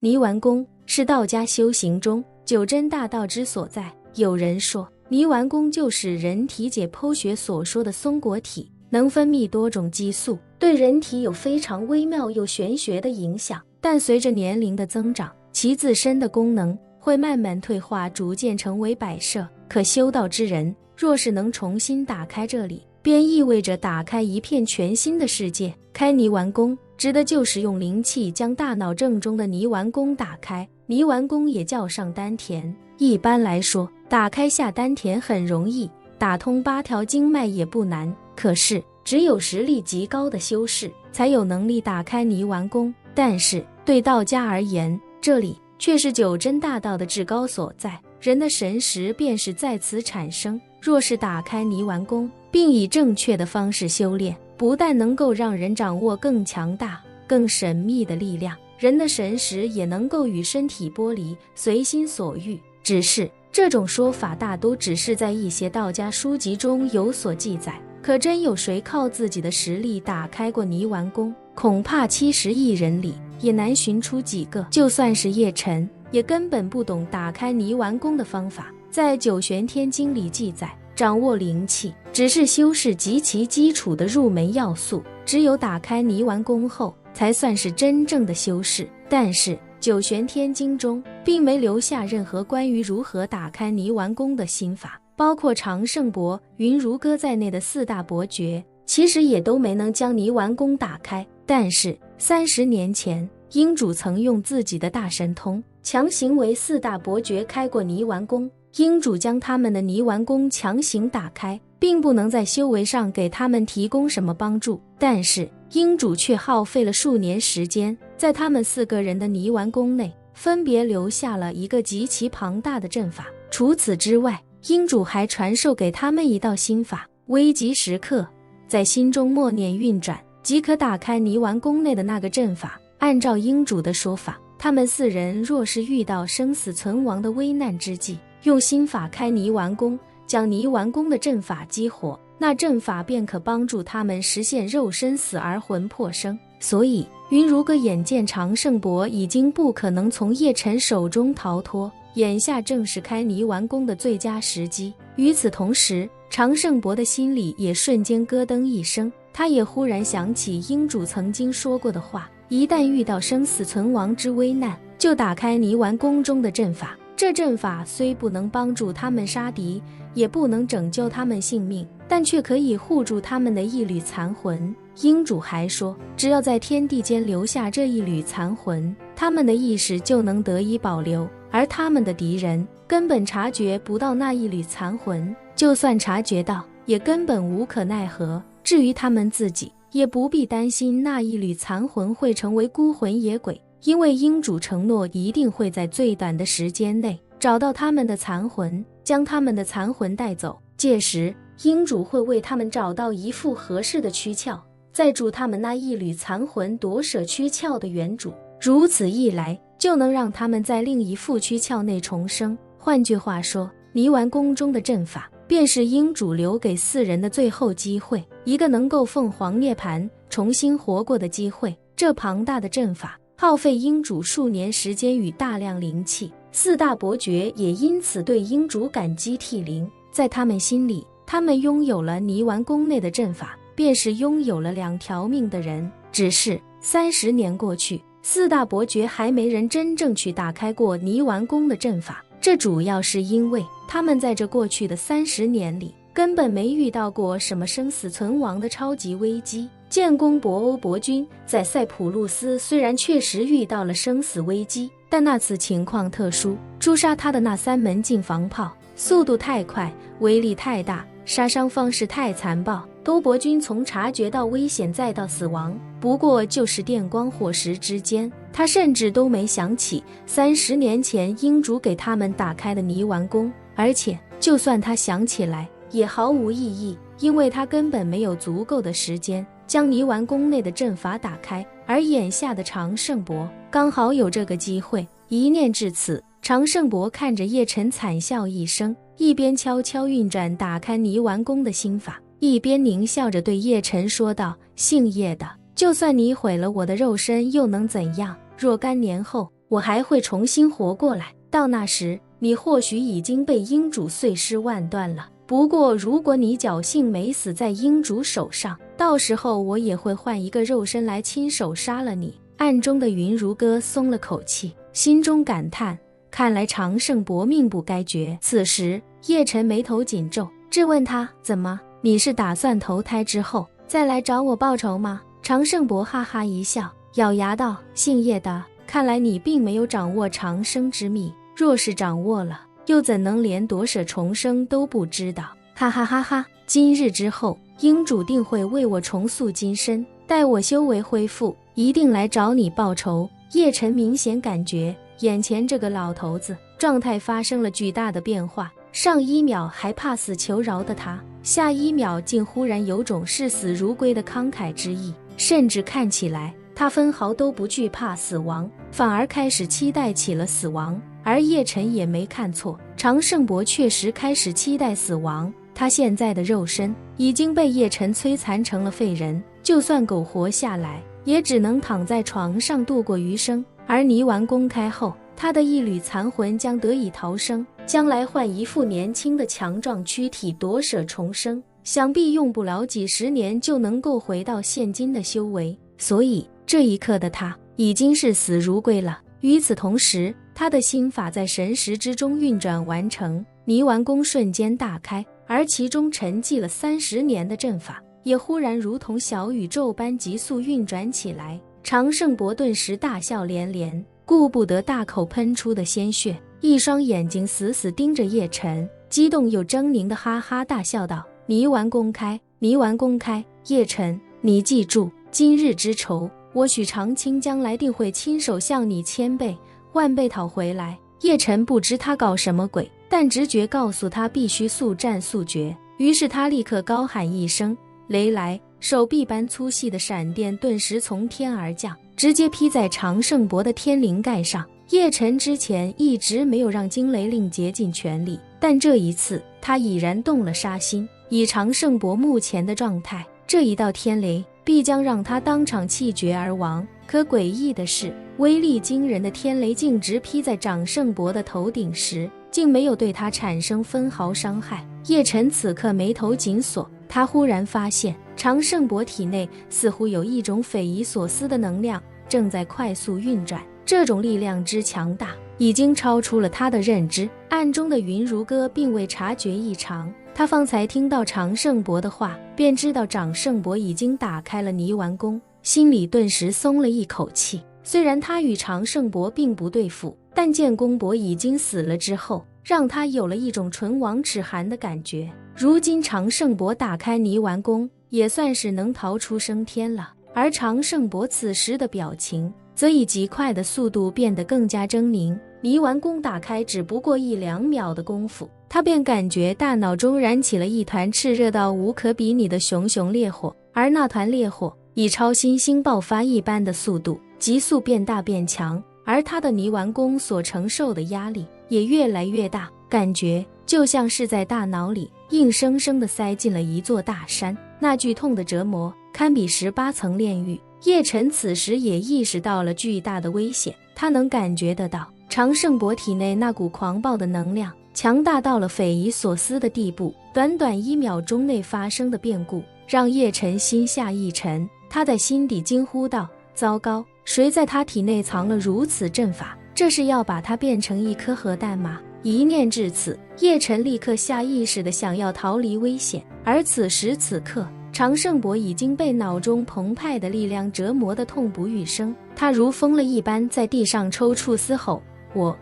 泥丸宫是道家修行中九真大道之所在。有人说，泥丸宫就是人体解剖学所说的松果体，能分泌多种激素，对人体有非常微妙又玄学的影响。但随着年龄的增长，其自身的功能会慢慢退化，逐渐成为摆设。可修道之人若是能重新打开这里，便意味着打开一片全新的世界。开泥丸宫指的就是用灵气将大脑正中的泥丸宫打开。泥丸宫也叫上丹田，一般来说，打开下丹田很容易，打通8条经脉也不难。可是，只有实力极高的修士才有能力打开泥丸宫。但是，对道家而言，这里却是九真大道的至高所在，人的神识便是在此产生。若是打开泥丸宫，并以正确的方式修炼，不但能够让人掌握更强大、更神秘的力量，人的神识也能够与身体剥离，随心所欲。只是这种说法大多只是在一些道家书籍中有所记载，可真有谁靠自己的实力打开过泥丸宫？恐怕70亿人里也难寻出几个。就算是叶辰，也根本不懂打开泥丸宫的方法。在九玄天经里记载，掌握灵气只是修士极其基础的入门要素，只有打开泥丸宫后，才算是真正的修士。但是九玄天经中并没留下任何关于如何打开泥丸宫的心法，包括长胜伯、云如歌在内的4大伯爵，其实也都没能将泥丸宫打开。但是30年前，英主曾用自己的大神通强行为4大伯爵开过泥丸宫。英主将他们的泥丸宫强行打开，并不能在修为上给他们提供什么帮助，但是英主却耗费了数年时间，在他们4个人的泥丸宫内分别留下了一个极其庞大的阵法。除此之外，英主还传授给他们一道心法，危急时刻在心中默念运转，即可打开泥丸宫内的那个阵法。按照英主的说法，他们4人若是遇到生死存亡的危难之际，用心法开泥丸宫，将泥丸宫的阵法激活，那阵法便可帮助他们实现肉身死而魂魄生。所以云如歌眼见长胜伯已经不可能从叶辰手中逃脱，眼下正是开泥丸宫的最佳时机。与此同时，长胜伯的心里也瞬间咯噔一声，他也忽然想起英主曾经说过的话，一旦遇到生死存亡之危难，就打开泥丸宫中的阵法。这阵法虽不能帮助他们杀敌，也不能拯救他们性命，但却可以护住他们的一缕残魂。英主还说，只要在天地间留下这一缕残魂，他们的意识就能得以保留，而他们的敌人根本察觉不到那一缕残魂，就算察觉到，也根本无可奈何。至于他们自己，也不必担心那一缕残魂会成为孤魂野鬼，因为英主承诺一定会在最短的时间内找到他们的残魂，将他们的残魂带走。届时，英主会为他们找到一副合适的躯壳，再助他们那一缕残魂夺舍躯壳的原主。如此一来，就能让他们在另一副躯壳内重生。换句话说，泥丸宫中的阵法便是英主留给4人的最后机会，一个能够凤凰涅槃重新活过的机会。这庞大的阵法耗费英主数年时间与大量灵气，4大伯爵也因此对英主感激涕零。在他们心里，他们拥有了泥丸宫内的阵法，便是拥有了2条命的人。只是30年过去，4大伯爵还没人真正去打开过泥丸宫的阵法。这主要是因为他们在这过去的30年里根本没遇到过什么生死存亡的超级危机。建功伯欧伯君在塞浦路斯虽然确实遇到了生死危机，但那次情况特殊，诛杀他的那3门禁防炮速度太快，威力太大，杀伤方式太残暴，欧伯君从察觉到危险再到死亡，不过就是电光火石之间。他甚至都没想起30年前英主给他们打开的泥丸宫，而且就算他想起来也毫无意义，因为他根本没有足够的时间将泥丸宫内的阵法打开。而眼下的长胜伯刚好有这个机会。一念至此，长胜伯看着叶辰惨笑一声，一边悄悄运转打开泥丸宫的心法，一边狞笑着对叶辰说道：姓叶的，就算你毁了我的肉身又能怎样？若干年后，我还会重新活过来，到那时你或许已经被鹰主碎尸万段了。不过如果你侥幸没死在鹰主手上，到时候我也会换一个肉身来亲手杀了你。暗中的云如歌松了口气，心中感叹，看来常胜伯命不该绝。此时叶晨眉头紧皱，质问他，怎么，你是打算投胎之后再来找我报仇吗？常胜伯哈哈一笑，咬牙道，姓叶的，看来你并没有掌握长生之秘，若是掌握了，又怎能连夺舍重生都不知道？哈哈哈哈！今日之后，鹰主定会为我重塑金身，待我修为恢复，一定来找你报仇。叶晨明显感觉眼前这个老头子状态发生了巨大的变化，上一秒还怕死求饶的他，下一秒竟忽然有种视死如归的慷慨之意，甚至看起来他分毫都不惧怕死亡，反而开始期待起了死亡。而叶晨也没看错，常胜伯确实开始期待死亡。他现在的肉身已经被叶晨摧残成了废人，就算苟活下来，也只能躺在床上度过余生。而泥丸公开后，他的一缕残魂将得以逃生，将来换一副年轻的强壮躯体夺舍重生，想必用不了几十年就能够回到现今的修为。所以这一刻的他已经是死如归了。与此同时，他的心法在神识之中运转完成，泥丸宫瞬间大开，而其中沉寂了30年的阵法也忽然如同小宇宙般急速运转起来。常胜伯顿时大笑连连，顾不得大口喷出的鲜血，一双眼睛死死盯着叶晨，激动又狰狞的哈哈大笑道，泥丸公开，泥丸公开，叶晨，你记住，今日之仇，我许长青将来定会亲手向你1000倍万倍讨回来。叶晨不知他搞什么鬼，但直觉告诉他必须速战速决，于是他立刻高喊一声，雷来！手臂般粗细的闪电顿时从天而降，直接劈在常胜伯的天灵盖上。叶晨之前一直没有让惊雷令竭尽全力，但这一次他已然动了杀心。以常胜伯目前的状态，这一道天雷必将让他当场气绝而亡。可诡异的是，威力惊人的天雷径直劈在常胜伯的头顶时，竟没有对他产生分毫伤害。叶晨此刻眉头紧锁，他忽然发现常胜伯体内似乎有一种匪夷所思的能量正在快速运转，这种力量之强大已经超出了他的认知。暗中的云如歌并未察觉异常，他方才听到常胜伯的话，便知道常胜伯已经打开了泥丸宫，心里顿时松了一口气。虽然他与常胜伯并不对付，但见公伯已经死了之后，让他有了一种唇亡齿寒的感觉。如今常胜伯打开泥丸宫，也算是能逃出升天了。而常胜伯此时的表情则以极快的速度变得更加狰狞。泥丸宫打开只不过1-2秒的功夫，他便感觉大脑中燃起了一团炽热到无可比拟的熊熊烈火，而那团烈火以超新星爆发一般的速度急速变大变强，而他的泥丸宫所承受的压力也越来越大，感觉就像是在大脑里硬生生地塞进了一座大山，那剧痛的折磨堪比18层炼狱。叶晨此时也意识到了巨大的危险，他能感觉得到常胜伯体内那股狂暴的能量强大到了匪夷所思的地步，短短1秒钟内发生的变故让叶晨心下一沉，他在心底惊呼道，糟糕，谁在他体内藏了如此阵法？这是要把他变成一颗核弹吗？一念至此，叶晨立刻下意识地想要逃离危险，而此时此刻常胜伯已经被脑中澎湃的力量折磨得痛不欲生，他如疯了一般在地上抽搐嘶吼，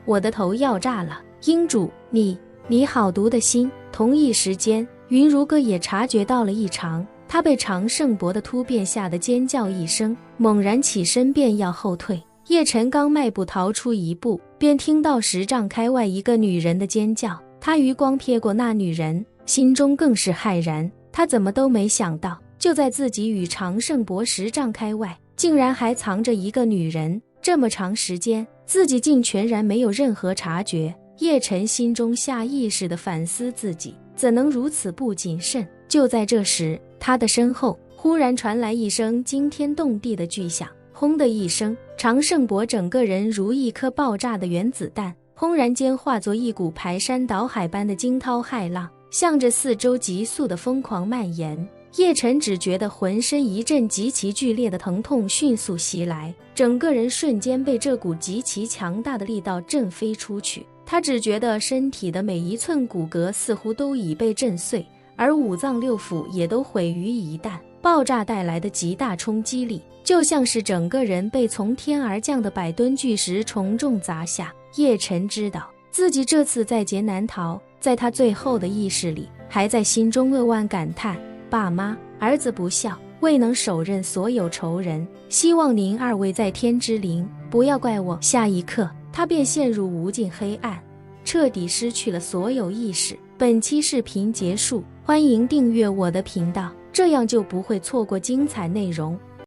我的头要炸了，鹰主，你好毒的心！同一时间，云如歌也察觉到了异常，他被常胜伯的突变吓得尖叫一声，猛然起身便要后退。叶晨刚迈步逃出一步，便听到10丈开外一个女人的尖叫，他余光瞥过那女人，心中更是骇然，他怎么都没想到，就在自己与常胜伯10丈开外，竟然还藏着一个女人，这么长时间自己竟全然没有任何察觉。叶晨心中下意识地反思自己怎能如此不谨慎。就在这时，他的身后忽然传来一声惊天动地的巨响，轰的一声，常胜博整个人如一颗爆炸的原子弹，轰然间化作一股排山倒海般的惊涛骇浪，向着四周急速的疯狂蔓延。叶晨只觉得浑身一阵极其剧烈的疼痛迅速袭来，整个人瞬间被这股极其强大的力道震飞出去。他只觉得身体的每一寸骨骼似乎都已被震碎，而五脏六腑也都毁于一旦。爆炸带来的极大冲击力，就像是整个人被从天而降的100吨巨石重重砸下。叶晨知道自己这次在劫难逃，在他最后的意识里，还在心中扼腕感叹：爸妈，儿子不孝，未能手刃所有仇人，希望您二位在天之灵，不要怪我。下一刻，他便陷入无尽黑暗，彻底失去了所有意识。本期视频结束，欢迎订阅我的频道，这样就不会错过精彩内容。